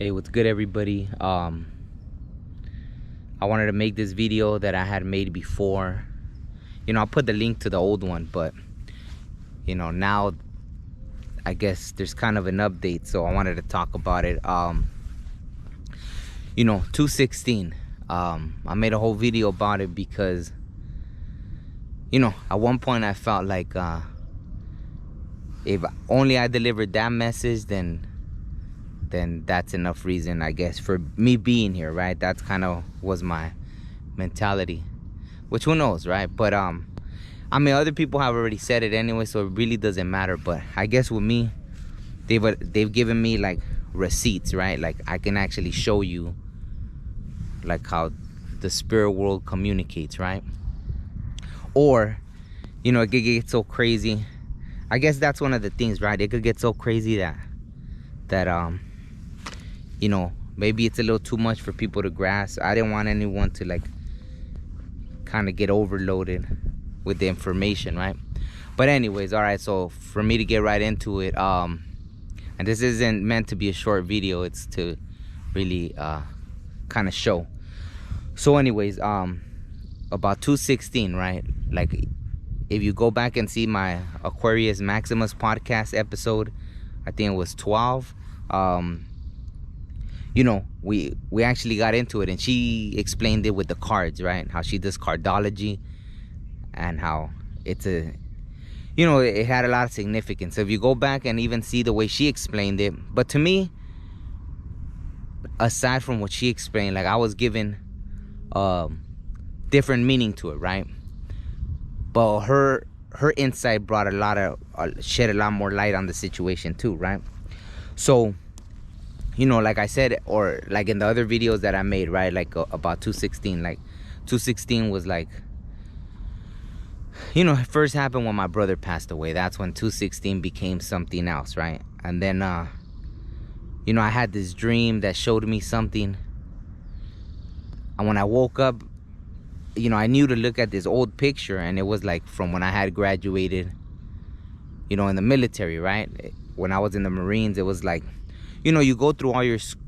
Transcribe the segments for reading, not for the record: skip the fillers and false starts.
Hey, what's good, everybody? I wanted to make this video that I had made before. I'll put the link to the old one, but now I guess there's kind of an update, so I wanted to talk about it. 216. I made a whole video about it because at one point I felt like if only I delivered that message, then that's enough reason, I guess, for me being here, right? That's kind of was my mentality, which who knows, right? But I mean, other people have already said it anyway, so it really doesn't matter. But I guess with me, they've given me like receipts, right? Like I can actually show you like how the spirit world communicates, right? Or it could get so crazy. I guess that's one of the things, right? It could get so crazy that maybe it's a little too much for people to grasp. I didn't want anyone to like kind of get overloaded with the information, right? But anyways, all right, so for me to get right into it, and this isn't meant to be a short video, it's to really kind of show. So anyways, about 216, right? Like if you go back and see my Aquarius Maximus podcast episode, I think it was 12. We actually got into it, and she explained it with the cards, right? How she does cardology, and how it's it had a lot of significance. So if you go back and even see the way she explained it, but to me, aside from what she explained, like I was given different meaning to it, right? But her insight brought shed a lot more light on the situation too, right? So like I said, or like in the other videos that I made, right, like about 216, like 216 was like, it first happened when my brother passed away. That's when 216 became something else, right? And then I had this dream that showed me something, and when I woke up, I knew to look at this old picture, and it was like from when I had graduated, in the military, right? When I was in the Marines, it was like, you go through all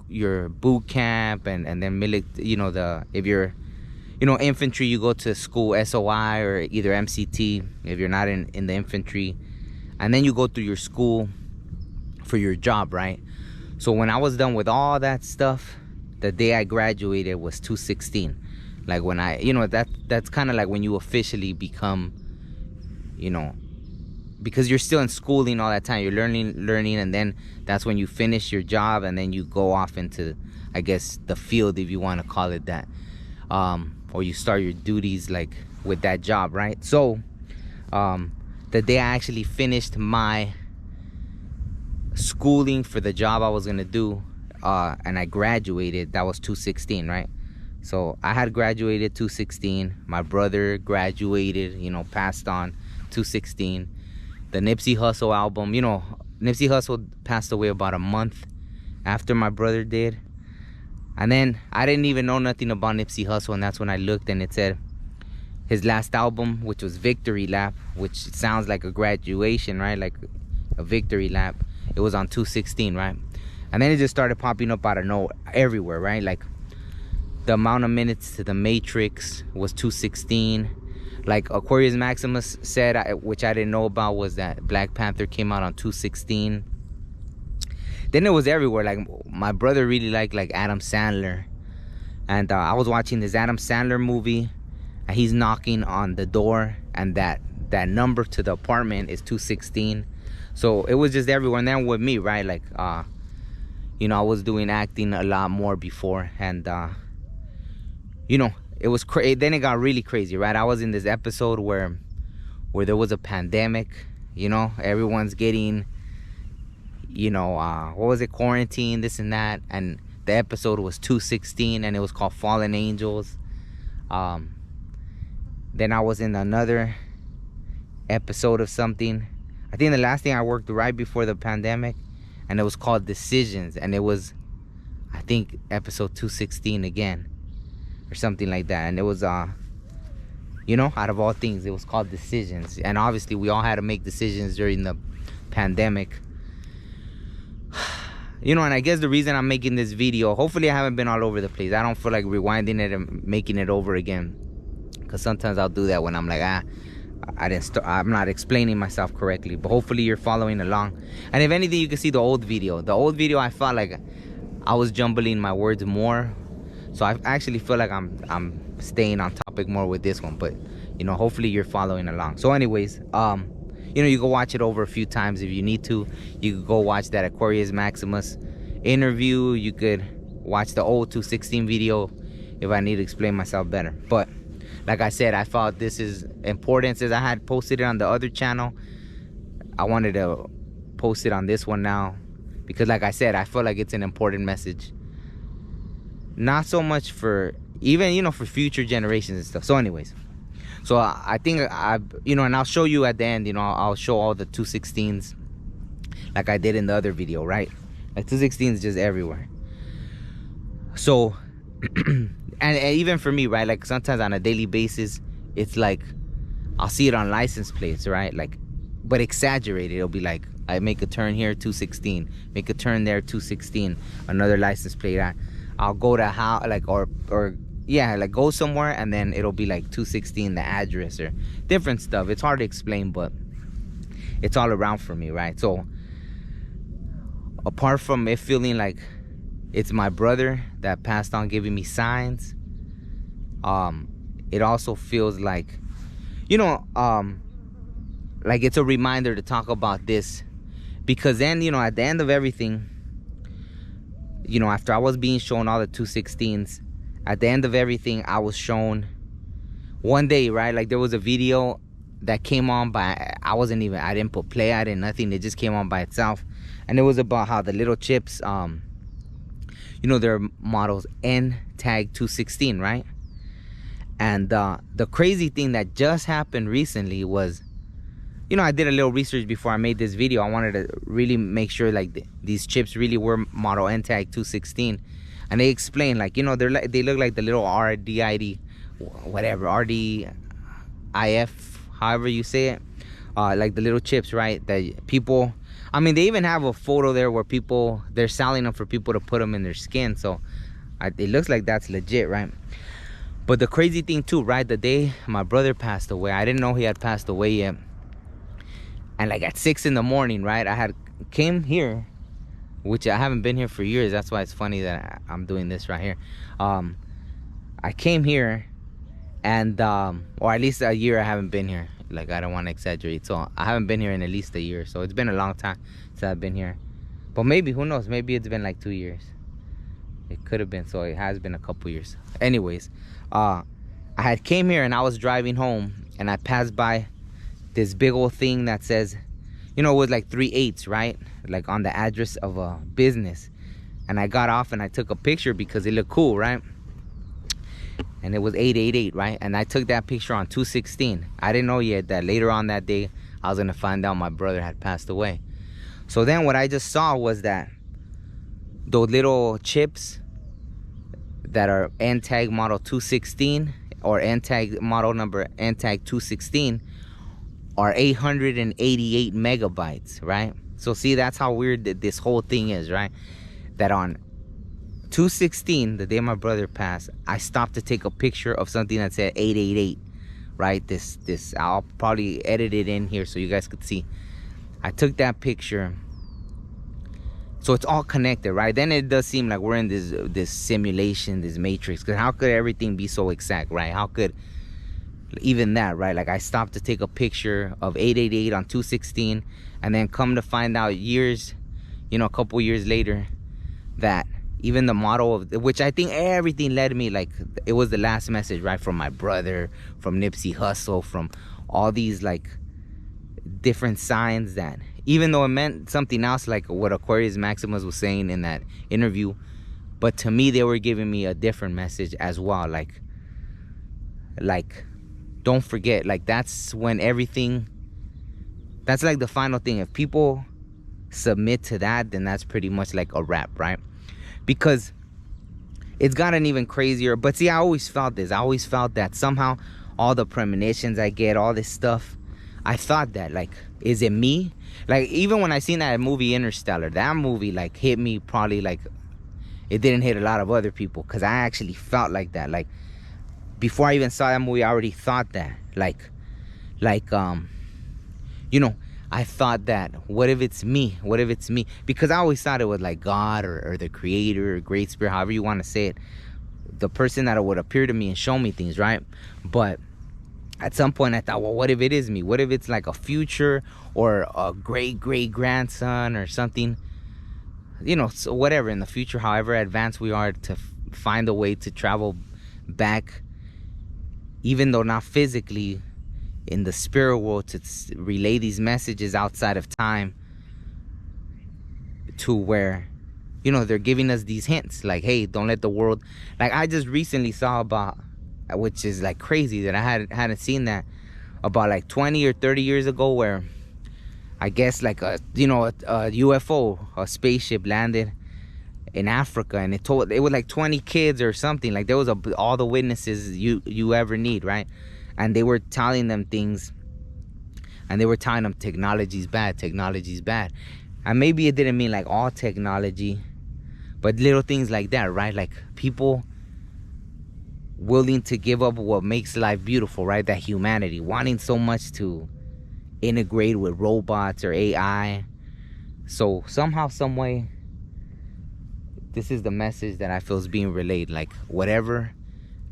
your boot camp, and then if you're infantry, you go to school, SOI or either MCT if you're not in the infantry, and then you go through your school for your job, right? So when I was done with all that stuff, the day I graduated was 216. Like when I that's kind of like when you officially become, because you're still in schooling all that time, you're learning, and then that's when you finish your job, and then you go off into, I guess, the field, if you want to call it that, or you start your duties like with that job, right? So the day I actually finished my schooling for the job I was gonna do, and I graduated, that was 216, right? So I had graduated 216. My brother graduated, passed on 216. The Nipsey Hussle album, Nipsey Hussle passed away about a month after my brother did. And then I didn't even know nothing about Nipsey Hussle, and that's when I looked, and it said his last album, which was Victory Lap, which sounds like a graduation, right? Like a victory lap. It was on 216, right? And then it just started popping up out of nowhere everywhere, right? Like the amount of minutes to the Matrix was 216. Like Aquarius Maximus said, which I didn't know about, was that Black Panther came out on 216. Then it was everywhere. Like my brother really liked like Adam Sandler, and I was watching this Adam Sandler movie, and he's knocking on the door, and that number to the apartment is 216. So it was just everywhere. And then with me, right, like I was doing acting a lot more before, and it was crazy. Then it got really crazy, right? I was in this episode where there was a pandemic, everyone's getting, what was it, quarantine, this and that, and the episode was 216, and it was called Fallen Angels. Then I was in another episode of something. I think the last thing I worked right before the pandemic, and it was called Decisions, and it was, I think, episode 216 again, or something like that. And it was out of all things, it was called Decisions. And obviously we all had to make decisions during the pandemic. you know, and I guess the reason I'm making this video, hopefully I haven't been all over the place. I don't feel like rewinding it and making it over again, because sometimes I'll do that when I'm like, I'm not explaining myself correctly. But hopefully you're following along. And if anything, you can see the old video. The old video, I felt like I was jumbling my words more, so I actually feel like I'm staying on topic more with this one. But you know, hopefully you're following along. So anyways, you know, you can watch it over a few times if you need to. You could go watch that Aquarius Maximus interview. You could watch the old 216 video if I need to explain myself better. But like I said, I felt this is important. Since I had posted it on the other channel, I wanted to post it on this one now, because like I said, I feel like it's an important message. Not so much for even, you know, for future generations and stuff. So anyways, so I think you know, and I'll show you at the end, you know, I'll show all the 216s like I did in the other video, right? Like 216s just everywhere. So and even for me, right, like sometimes on a daily basis, it's like I'll see it on license plates, right? Like, but exaggerated. It'll be like, I make a turn here, 216, make a turn there, 216, another license plate. I'll go to how, like, or yeah, like go somewhere, and then it'll be like 216, the address or different stuff. It's hard to explain, but it's all around for me, right? So apart from it feeling like it's my brother that passed on giving me signs, it also feels like, you know, like it's a reminder to talk about this, because then, you know, at the end of everything, you know, after I was being shown all the 216s, at the end of everything, I was shown one day, right? Like there was a video that came on by, I didn't put play, I didn't nothing. It just came on by itself. And it was about how the little chips, you know, their models N tag 216, right? And the crazy thing that just happened recently was, you know, I did a little research before I made this video. I wanted to really make sure like these chips really were model N tag 216. And they explain, like, you know, they look like the little RDID, whatever, RDIF, however you say it, like the little chips, right? That people, I mean, they even have a photo there where they're selling them for people to put them in their skin. So it looks like that's legit, right? But the crazy thing too, right? The day my brother passed away, I didn't know he had passed away yet. And like at 6 in the morning, right? I came here, which I haven't been here for years. That's why it's funny that I'm doing this right here. I came here, and or at least a year I haven't been here. Like, I don't want to exaggerate. So I haven't been here in at least a year. So it's been a long time since I've been here. But maybe, who knows? Maybe it's been like 2 years. It could have been. So it has been a couple years. Anyways, I had came here and I was driving home, and I passed by this big old thing that says, you know, with like 3 8s, right? Like on the address of a business. And I got off and I took a picture because it looked cool, right? And it was 888, right? And I took that picture on 216. I didn't know yet that later on that day I was gonna find out my brother had passed away. So then what I just saw was that those little chips that are N-tag model 216 or N-tag model number N-tag 216 are 888 megabytes, right? So see, that's how weird this whole thing is, right? That on 216, the day my brother passed, I stopped to take a picture of something that said 888, right? This I'll probably edit it in here so you guys could see. I took that picture. So it's all connected, right? Then it does seem like we're in this simulation, this matrix. Because how could everything be so exact, right? How could even that, right? Like, I stopped to take a picture of 888 on 216, and then come to find out years, you know, a couple years later, that even the model of, which I think everything led me, like, it was the last message, right? From my brother, from Nipsey Hussle, from all these like different signs that, even though it meant something else, like what Aquarius Maximus was saying in that interview, but to me they were giving me a different message as well. Like don't forget, like, that's when everything, that's like the final thing. If people submit to that, then that's pretty much like a wrap, right? Because it's gotten even crazier. But see, I always felt this. I always felt that somehow all the premonitions I get, all this stuff, I thought that, like, is it me? Like, even when I seen that movie Interstellar, that movie like hit me probably like it didn't hit a lot of other people, because I actually felt like that. Like, before I even saw that movie, I already thought that. Like, you know, I thought that, what if it's me? What if it's me? Because I always thought it was like God, or the creator, or great spirit, however you want to say it. The person that would appear to me and show me things, right? But at some point I thought, well, what if it is me? What if it's like a future, or a great grandson, or something? You know, so whatever, in the future, however advanced we are, to find a way to travel back, even though not physically, in the spirit world, to relay these messages outside of time, to where, you know, they're giving us these hints like, hey, don't let the world, like I just recently saw about, which is like crazy that I hadn't seen that, about like 20 or 30 years ago, where I guess like a UFO, a spaceship landed in Africa, and it was like 20 kids or something. Like, there was all the witnesses you ever need, right? And they were telling them things, and they were telling them technology's bad, and maybe it didn't mean like all technology, but little things like that, right? Like, people willing to give up what makes life beautiful, right? That humanity, wanting so much to integrate with robots or AI. So somehow, some way, this is the message that I feel is being relayed. Like, whatever,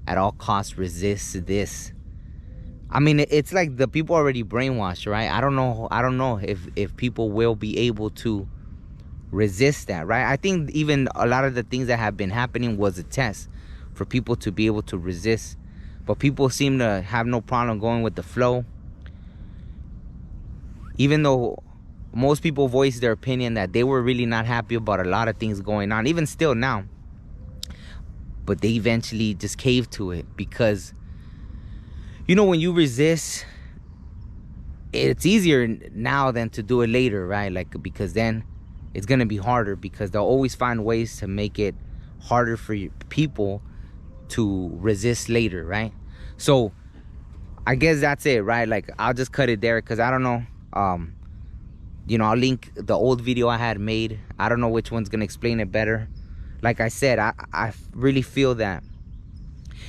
at all costs, resist this. I mean, it's like the people already brainwashed, right? I don't know if people will be able to resist that, right? I think even a lot of the things that have been happening was a test for people to be able to resist. But people seem to have no problem going with the flow, even though most people voiced their opinion that they were really not happy about a lot of things going on, even still now. But they eventually just caved to it, because, you know, when you resist, it's easier now than to do it later, right? Like, because then it's gonna be harder, because they'll always find ways to make it harder for people to resist later, right? So I guess that's it, right? Like, I'll just cut it there, because I don't know. You know, I'll link the old video I had made. I don't know which one's gonna explain it better. Like I said, I really feel that,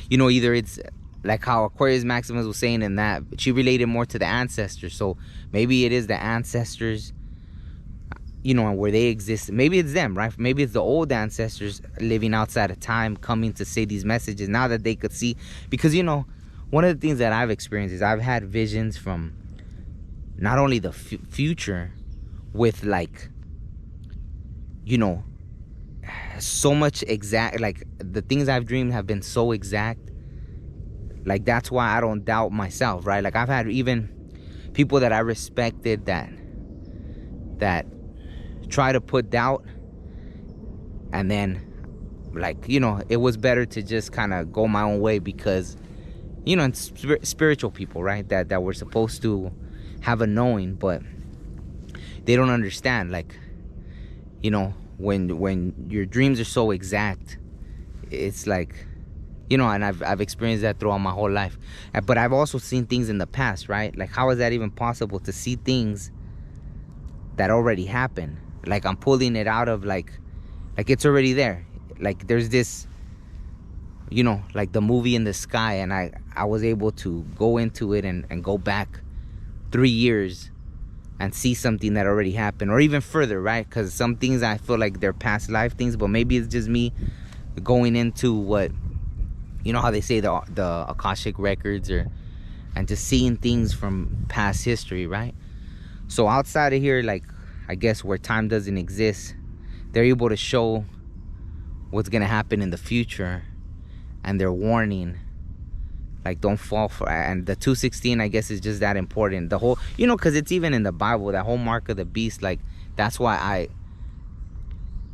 you know, either it's like how Aquarius Maximus was saying in that, she related more to the ancestors. So maybe it is the ancestors, you know, where they exist. Maybe it's them, right? Maybe it's the old ancestors living outside of time, coming to say these messages now that they could see. Because, you know, one of the things that I've experienced is I've had visions from not only the future, with like, you know, so much exact, like the things I've dreamed have been so exact. Like, that's why I don't doubt myself, right? Like, I've had even people that I respected that try to put doubt, and then, like, you know, it was better to just kind of go my own way, because, you know, it's spiritual people, right, that were supposed to have a knowing, but they don't understand. Like, you know, when your dreams are so exact, it's like, you know, and I've experienced that throughout my whole life. But I've also seen things in the past, right? Like, how is that even possible, to see things that already happened? Like, I'm pulling it out of like it's already there. Like, there's this, you know, like the movie In the Sky, and I was able to go into it and go back 3 years and see something that already happened, or even further, right? Because some things I feel like they're past life things, but maybe it's just me going into what, you know, how they say the Akashic records, and just seeing things from past history, right? So outside of here, like, I guess where time doesn't exist, they're able to show what's gonna happen in the future, and they're warning, like, don't fall for. And the 216, I guess, is just that important. The whole, you know, because it's even in the Bible, that whole mark of the beast. Like, that's why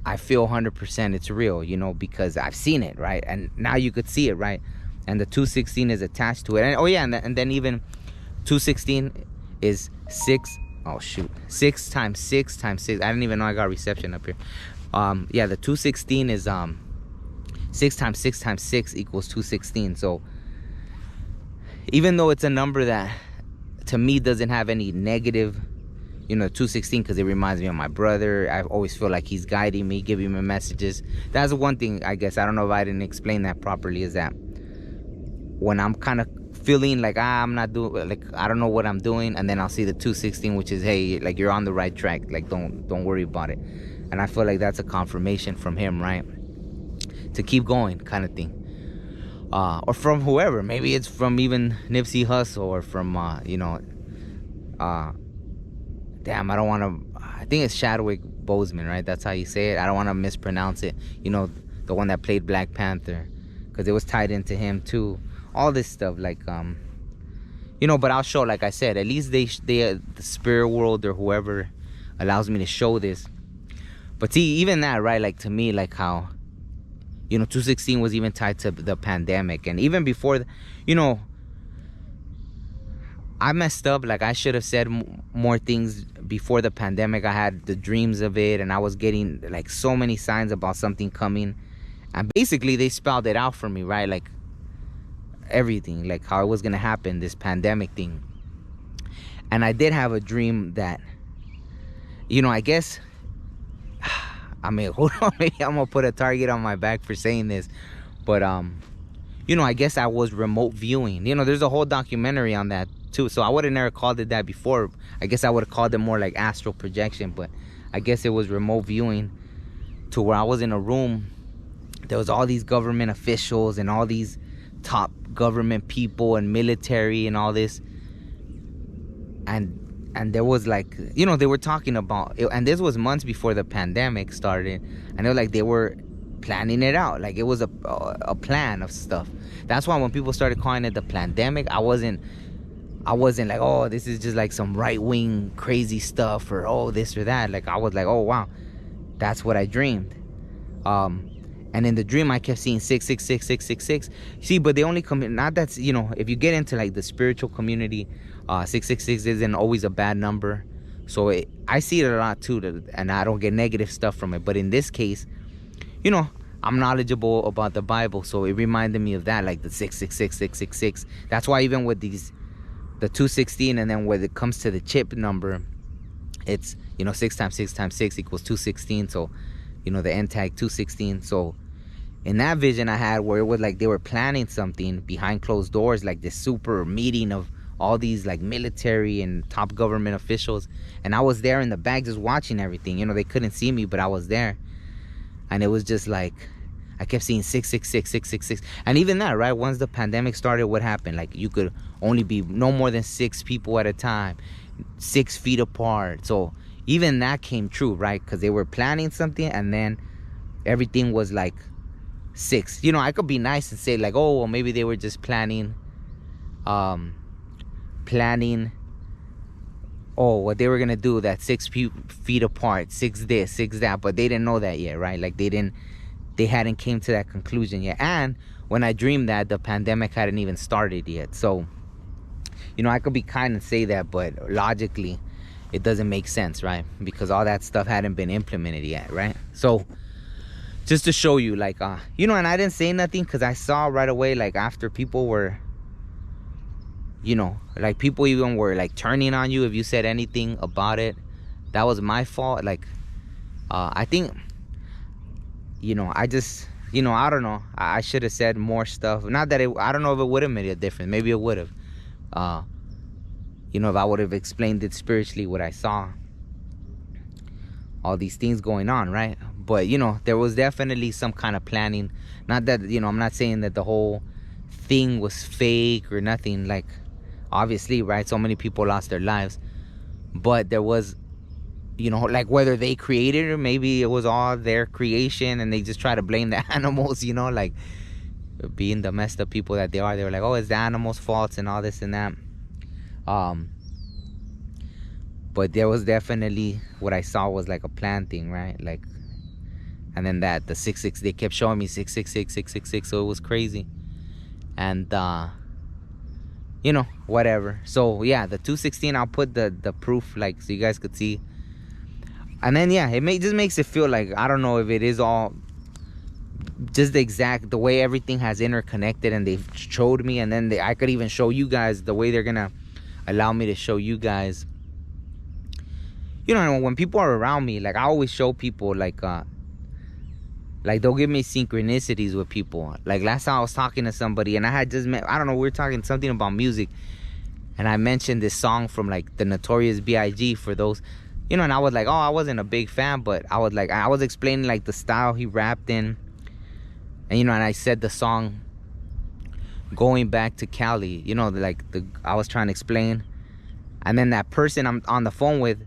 I feel 100% it's real, you know, because I've seen it, right? And now you could see it, right? And the 216 is attached to it. And oh yeah, and then even 216 is 6. Oh shoot, 6 times 6 times 6. I didn't even know I got reception up here. Yeah, the 216 is 6 times 6 times 6 equals 216. So even though it's a number that to me doesn't have any negative, you know, 216, because it reminds me of my brother. I always feel like he's guiding me, giving me messages. That's one thing, I guess, I don't know if I didn't explain that properly, is that when I'm kind of feeling like I'm not doing, like I don't know what I'm doing, and then I'll see the 216, which is, hey, like you're on the right track, like don't worry about it. And I feel like that's a confirmation from him, right, to keep going, kind of thing. Or from whoever, maybe it's from even Nipsey Hussle, or from damn, I don't want to, I think it's Chadwick Boseman, right? That's how you say it. I don't want to mispronounce it, you know, the one that played Black Panther, because it was tied into him too. All this stuff, like you know, but I'll show, like I said, at least they the spirit world or whoever allows me to show this. But see, even that, right, like to me, like how, you know, 216 was even tied to the pandemic. And even before, you know, I messed up. Like I should have said more things before the pandemic. I had the dreams of it, and I was getting like so many signs about something coming. And basically they spelled it out for me, right? Like everything, like how it was gonna happen, this pandemic thing. And I did have a dream that, you know, I guess, I mean, hold on, maybe I'm gonna put a target on my back for saying this, but you know, I guess I was remote viewing. You know, there's a whole documentary on that too, so I would have never called it that before. I guess I would have called it more like astral projection, but I guess it was remote viewing, to where I was in a room. There was all these government officials and all these top government people and military and all this, and there was like, you know, they were talking about it, and this was months before the pandemic started, and they were planning it out, like it was a plan of stuff. That's why when people started calling it the pandemic, I wasn't like, oh, this is just like some right-wing crazy stuff, or oh, this or that. Like I was like, oh wow, that's what I dreamed. And in the dream, I kept seeing 666 666. See, but they only come in, not that's, you know, if you get into like the spiritual community, 666 isn't always a bad number. So I see it a lot too, and I don't get negative stuff from it. But in this case, you know, I'm knowledgeable about the Bible, so it reminded me of that, like the 666 666. That's why even with the 216, and then when it comes to the chip number, it's, you know, 6 times 6 times 6 equals 216. So, you know, the end tag 216. So in that vision I had, where it was like they were planning something behind closed doors, like this super meeting of all these like military and top government officials, and I was there in the back just watching everything. You know, they couldn't see me, but I was there. And it was just like, I kept seeing 666 666. And even that, right, once the pandemic started, what happened? Like you could only be no more than 6 people at a time, 6 feet apart. So even that came true, right? Because they were planning something, and then everything was like 6. You know, I could be nice and say like, oh, well, maybe they were just planning oh, what they were gonna do, that 6 feet apart, 6 this, 6 that. But they didn't know that yet, right? Like they hadn't came to that conclusion yet. And when I dreamed that, the pandemic hadn't even started yet. So, you know, I could be kind and say that, but logically it doesn't make sense, right? Because all that stuff hadn't been implemented yet, right? So just to show you, like, you know, and I didn't say nothing because I saw right away, like, after people were, you know, like, people even were, like, turning on you if you said anything about it. That was my fault. Like, I think, you know, I just, you know, I don't know. I should have said more stuff. Not that I don't know if it would have made a difference. Maybe it would have. You know, if I would have explained it spiritually, what I saw, all these things going on, right? But, you know, there was definitely some kind of planning. Not that, you know, I'm not saying that the whole thing was fake or nothing. Like, obviously, right, so many people lost their lives. But there was, you know, like, whether they created it or maybe it was all their creation, and they just try to blame the animals, you know, like, being the messed up people that they are. They were like, oh, it's the animals' faults and all this and that. But there was definitely, what I saw was like a plan thing, right? Like, and then that the 66, they kept showing me 666 666, so it was crazy. And you know, whatever. So yeah, the 216, I'll put the proof, like, so you guys could see. And then yeah, it just makes it feel like, I don't know if it is all just the way everything has interconnected, and they showed me, and then I could even show you guys the way they're gonna allow me to show you guys. you know, when people are around me, like I always show people like they'll give me synchronicities with people. Like last time I was talking to somebody and I had just met, I don't know, we were talking something about music, and I mentioned this song from like the Notorious B.I.G. for those, you know, and I was like, oh, I wasn't a big fan, but I was explaining like the style he rapped in, and you know, and I said the song Going Back to Cali, you know, like I was trying to explain, and then that person I'm on the phone with,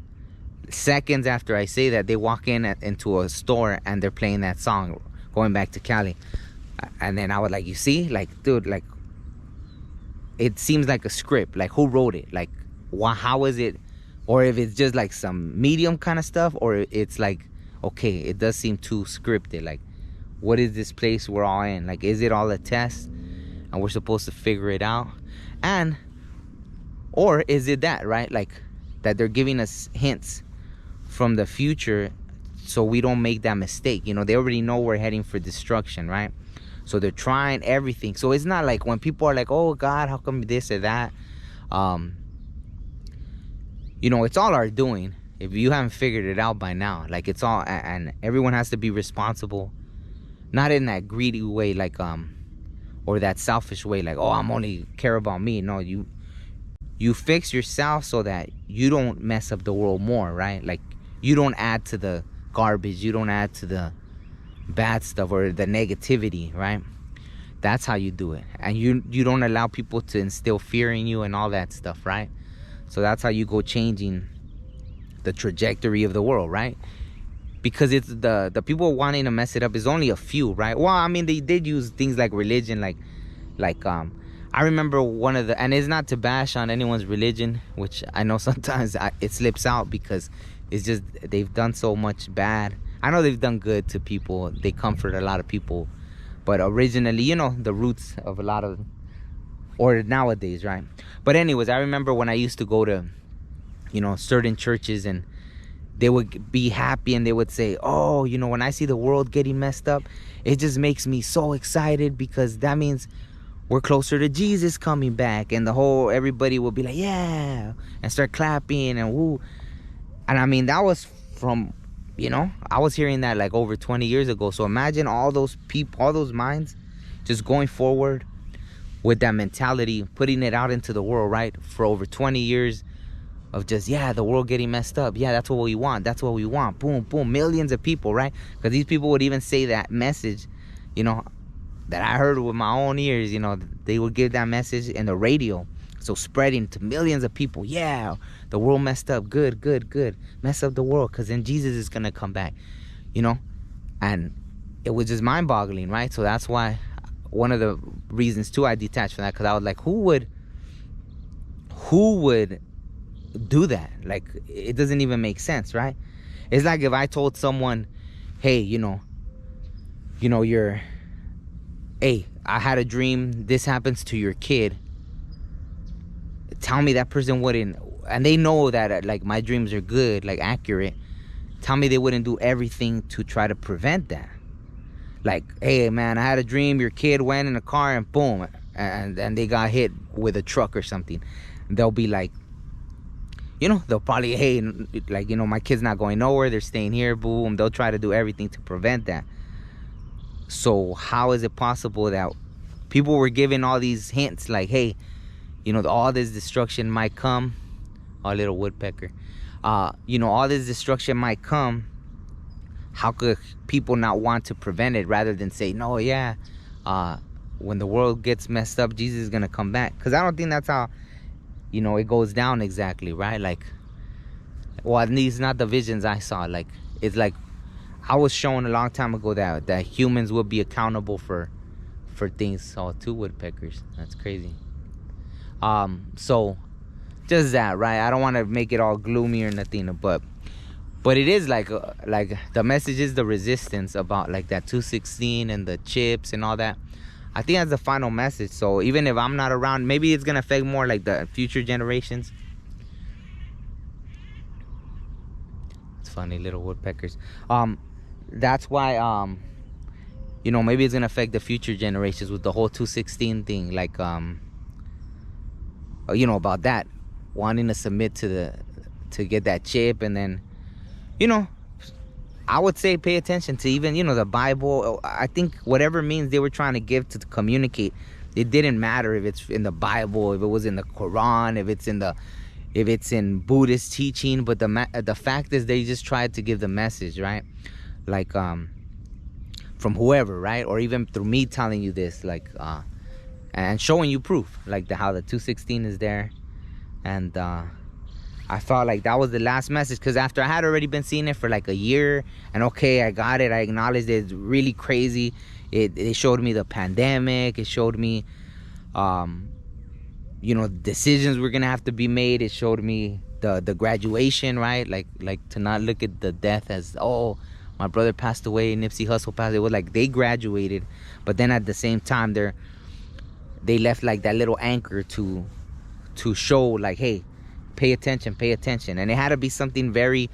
seconds after I say that, they walk into a store and they're playing that song Going Back to Cali. And then I was like, you see, like, dude, like it seems like a script. Like, who wrote it? Like, how is it? Or if it's just like some medium kind of stuff, or it's like, okay, it does seem too scripted. Like, what is this place we're all in? Like, is it all a test and we're supposed to figure it out? And or is it that, right? Like that they're giving us hints from the future so we don't make that mistake. You know, they already know we're heading for destruction, right? So they're trying everything. So it's not like when people are like, oh God, how come this or that? You know, it's all our doing. If you haven't figured it out by now, like it's all, and everyone has to be responsible, not in that greedy way, like or that selfish way, like, oh, I'm only care about me. No, you fix yourself so that you don't mess up the world more, right? Like you don't add to the garbage, you don't add to the bad stuff or the negativity, right? That's how you do it. And you don't allow people to instill fear in you and all that stuff, right? So that's how you go changing the trajectory of the world, right? Because it's the people wanting to mess it up is only a few, right? Well, I mean, they did use things like religion, like I remember one of the, and it's not to bash on anyone's religion, which I know sometimes it slips out because it's just they've done so much bad. I know they've done good to people, they comfort a lot of people, but originally, you know, the roots of a lot of, or nowadays, right? But anyways, I remember when I used to go to, you know, certain churches, and they would be happy and they would say, oh, you know, when I see the world getting messed up, it just makes me so excited because that means we're closer to Jesus coming back. And everybody will be like, yeah, and start clapping and woo. And I mean, that was from, you know, I was hearing that like over 20 years ago. So imagine all those people, all those minds just going forward with that mentality, putting it out into the world, right? For over 20 years of just, yeah, the world getting messed up. Yeah, that's what we want. That's what we want. Boom, boom. Millions of people, right? Because these people would even say that message, you know, that I heard with my own ears. You know, they would give that message in the radio. So spreading to millions of people. Yeah, the world messed up. Good, good, good. Mess up the world because then Jesus is going to come back, you know? And it was just mind-boggling, right? So that's why one of the reasons, too, I detached from that, because I was like, who would do that? Like, it doesn't even make sense, right? It's like if I told someone, hey, hey, I had a dream, this happens to your kid, tell me that person wouldn't, and they know that like my dreams are good, like accurate, tell me they wouldn't do everything to try to prevent that. Like, hey man, I had a dream your kid went in a car and boom, and they got hit with a truck or something. They'll be like, you know, they'll probably, hey, like, you know, my kid's not going nowhere, they're staying here, boom. They'll try to do everything to prevent that. So how is it possible that people were given all these hints like, hey, you know, all this destruction might come? Oh, little woodpecker. You know, all this destruction might come. How could people not want to prevent it rather than say, no, yeah, when the world gets messed up, Jesus is going to come back? Because I don't think that's how, you know, it goes down exactly, right? Like, well, at least not the visions I saw. Like, it's like I was shown a long time ago that humans will be accountable for things. Oh, 2 woodpeckers. That's crazy. So just that, right? I don't want to make it all gloomy or nothing, but it is like the message is the resistance about like that 216 and the chips and all that. I think that's the final message. So even if I'm not around, maybe it's gonna affect more like the future generations. It's funny, little woodpeckers. That's why you know, maybe it's gonna affect the future generations with the whole 216 thing, like you know, about that, wanting to submit to to get that chip. And then, I would say pay attention to even, the Bible. I think whatever means they were trying to give to communicate, it didn't matter if it's in the Bible, if it was in the Quran, if it's in Buddhist teaching. But the fact is, they just tried to give the message, right? Like from whoever, right? Or even through me telling you this, like and showing you proof, like how the 216 is there. And I felt like that was the last message, because after I had already been seeing it for like a year, and okay, I got it, I acknowledged it, it's really crazy. It showed me the pandemic, it showed me decisions were gonna have to be made. It showed me the graduation, right? Like to not look at the death as, oh, my brother passed away, Nipsey Hussle passed away. It was like they graduated, but then at the same time they left like that little anchor to show, like, hey, pay attention. And it had to be something very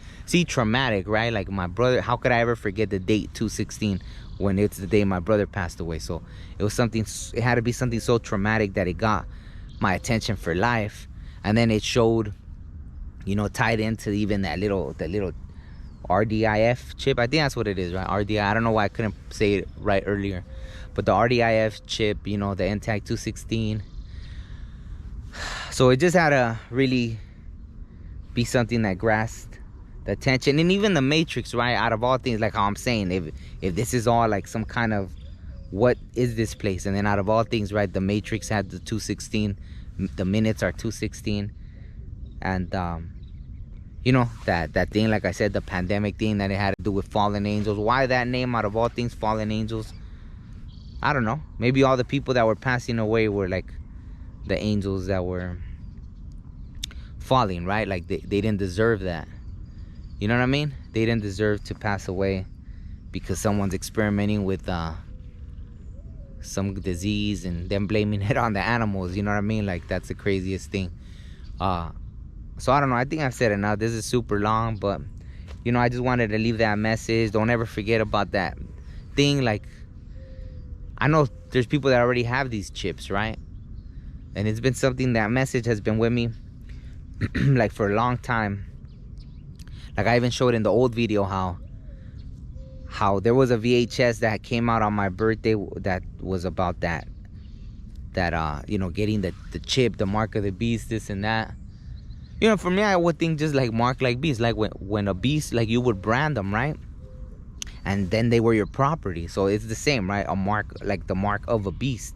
traumatic, right? Like my brother, how could I ever forget the date 216 when it's the day my brother passed away? So it had to be something so traumatic that it got my attention for life. And then it showed, tied into even that little RDIF chip. I think that's what it is, right? RDI. I don't know why I couldn't say it right earlier, but the RDIF chip, the intact 216. So it just had to really be something that grasped the attention. And even the Matrix, right? Out of all things, like how I'm saying, if this is all like some kind of, what is this place? And then out of all things, right, the Matrix had the 216. The minutes are 216. And that thing, like I said, the pandemic thing, that it had to do with fallen angels. Why that name, out of all things, fallen angels? I don't know. Maybe all the people that were passing away were like the angels that were falling, right? Like they didn't deserve that. You know what I mean? They didn't deserve to pass away because someone's experimenting with some disease and then blaming it on the animals. You know what I mean? Like, that's the craziest thing. So I don't know. I think I've said enough. This is super long, but I just wanted to leave that message. Don't ever forget about that thing. Like, I know there's people that already have these chips, right? And it's been something, that message has been with me like for a long time. Like I even showed in the old video how there was a VHS that came out on my birthday that was about that getting the chip, the mark of the beast, this and that. For me, I would think just like mark like beast, like when a beast, like you would brand them, right? And then they were your property. So it's the same, right? A mark, like the mark of a beast.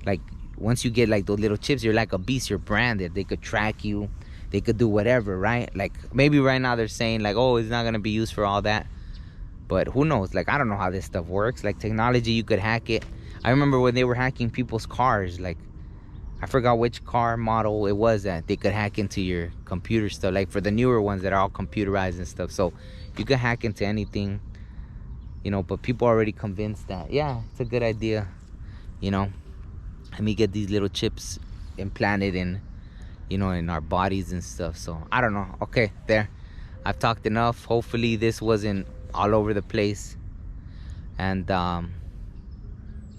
Like once you get like those little chips, you're like a beast, you're branded. They could track you, they could do whatever, right? Like maybe right now they're saying like, oh, it's not gonna be used for all that, but who knows? Like, I don't know how this stuff works. Like technology, you could hack it. I remember when they were hacking people's cars, like I forgot which car model it was that they could hack into your computer stuff, like for the newer ones that are all computerized and stuff. So you could hack into anything, but people are already convinced that, yeah, it's a good idea, let me get these little chips implanted in our bodies and stuff. So I don't know. Okay, there, I've talked enough. Hopefully this wasn't all over the place. And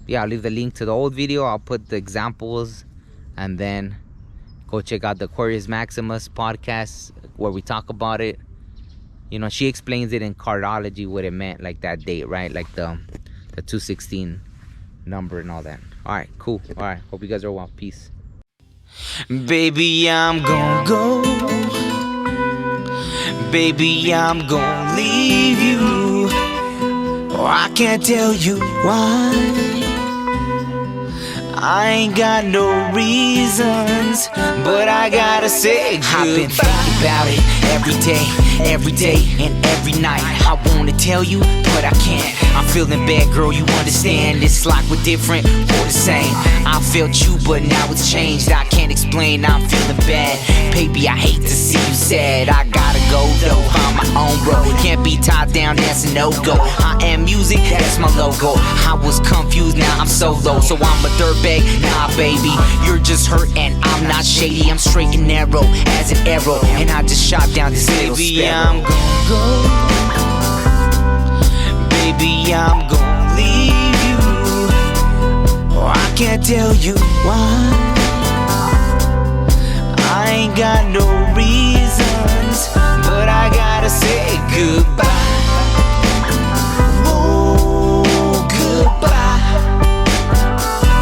yeah, I'll leave the link to the old video. I'll put the examples, and then go check out the Aquarius Maximus podcast where we talk about it. She explains it in cardology, what it meant, like that date, right? Like the 216 number and all that. All right, cool. All right, hope you guys are well. Peace. Baby, I'm gonna go. Baby, I'm gonna leave you. Oh, I can't tell you why. I ain't got no reasons, but I gotta say goodbye. I've been thinking about it every day and every night. I wanna tell you, but I can't. I'm feeling bad, girl, you understand. It's like we're different or the same. I felt you, but now it's changed. I can't explain, I'm feeling bad. Baby, I hate to see you sad. I gotta go though, find my own road. Can't be tied down, that's a no-go. I am music, that's my logo. I was confused, now I'm solo. So I'm a dirtbag, nah baby, you're just hurt and I'm not shady. I'm straight and narrow as an arrow, and I just shot down this little sparrow. I'm gonna go. Baby, I'm gonna leave you. Oh, I can't tell you why. I ain't got no reasons, but I gotta say goodbye. Ooh, goodbye,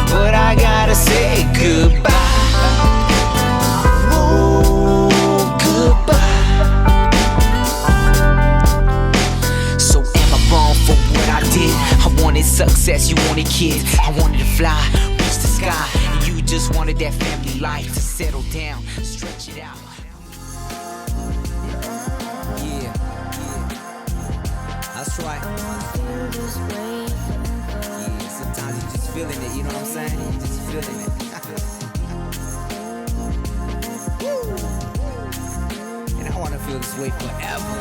but I gotta say goodbye. Ooh, goodbye. So am I wrong for what I did? I wanted success, you wanted kids. I wanted to fly, reach the sky, and you just wanted that family life to settle down, stretch it out. Yeah, that's right. Yeah, sometimes you just feeling it, you know what I'm saying? You just feeling it. And I wanna feel this way forever.